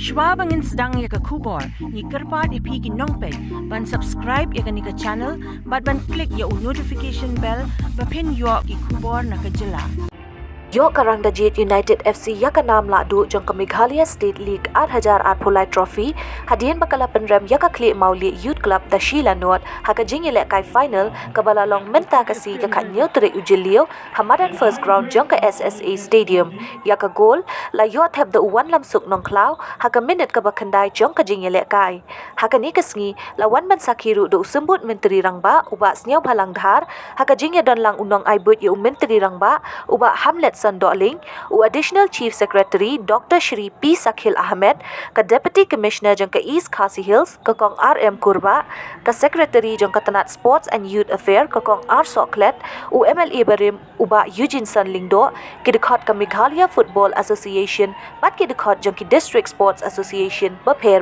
Shwa bangin sedang ya ke kubor, ni kerpat ipi ki nongpek, ban subscribe ya ke ni ke channel, ban klik ya notification bell, bapin yo ki kubor na ke jela. Yo ka Rangdajied United FC ya ka nam Lahduh Jong ka Meghalaya State League R Trophy hadien bakala pynrem ya ka Khliehmawlieh Youth Club da Shila Not ha ka jingialehkai final ka balalong myñta kasi ya ka tarik jylliew madan first ground jong ka SSA Stadium ya ka goal la yo thep da Wanlamsuk Nongkhlaw ha ka minit ka ba khyndai jong ka jingialehkai ha ka ni ka sngi la ban sakhi ru do symbud mintri rangbah uba Sniawbhalang Dhar ha ka jingialehkai unong aibut ya mintri rangbah uba Bah Hamletson Dohling, Additional Chief Secretary Dr. Shri P. Shakil Ahammed, ka Deputy Commissioner jang ka East Khasi Hills, ka kong RM Kurbah, ka Secretary jang ka Tanat Sports and Youth Affairs, ka kong R Sohkhlet, MLA Barim Bah Eugeneson Lyngdoh, kidikot ka Meghalaya Football Association, bat kidikot jang ki District Sports Association, bapair.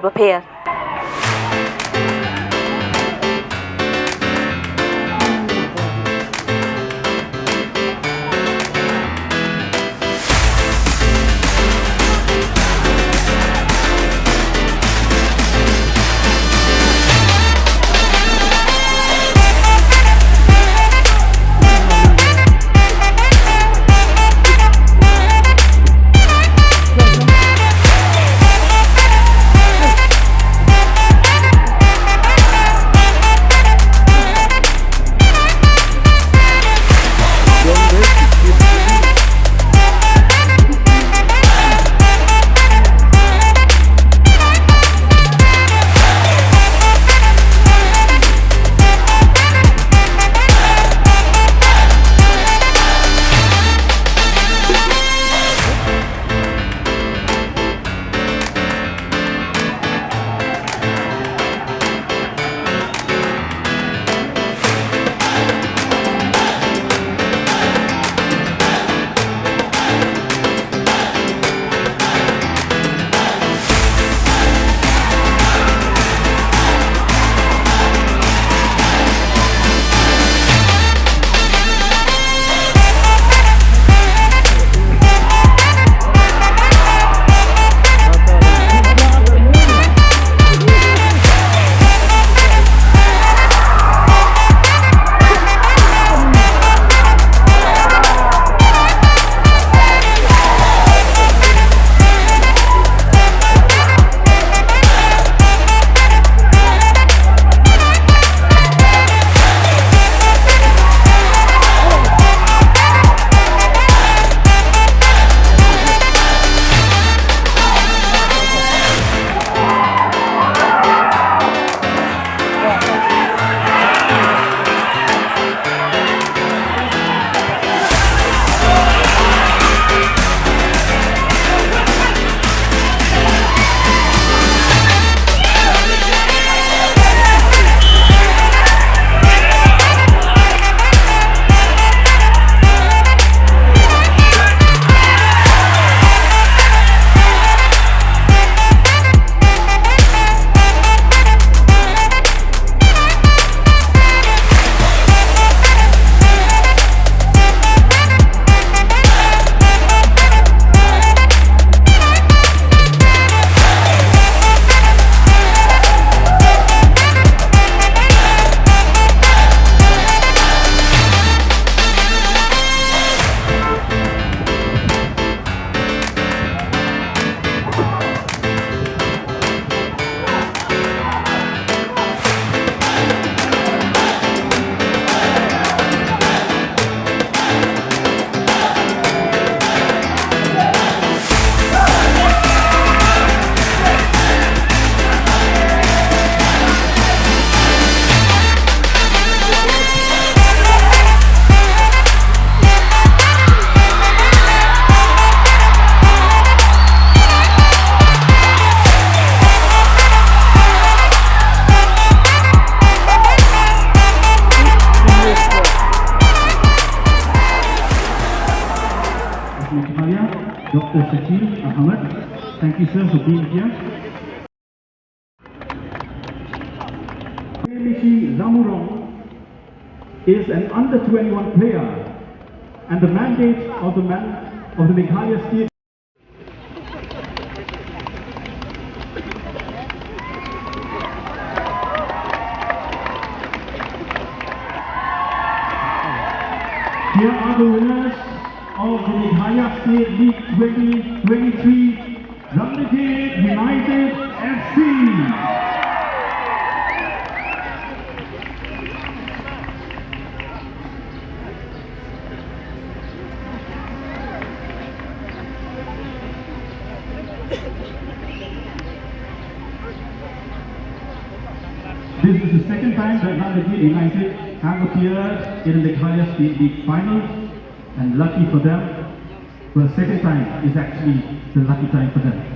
Dr. Shakil Ahammed. Thank you, sir, for being here. Khliehmawlieh is an under-21 player, and the mandate of the Meghalaya State the winners of the Meghalaya State League 2023 Rangdajied United FC. This is the second time that Rangdajied United have appeared in the Meghalaya State League final, and lucky for them, the second time is actually the lucky time for them.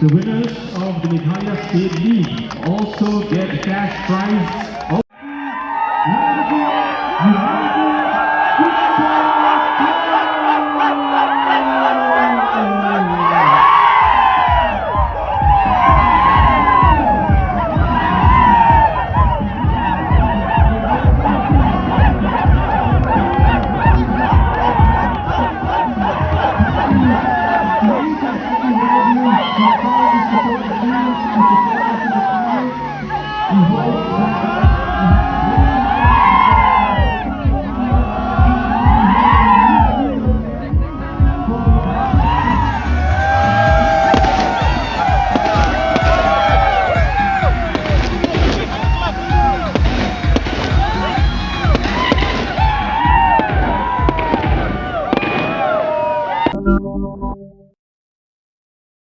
The winners of the Meghalaya State League also get a cash prize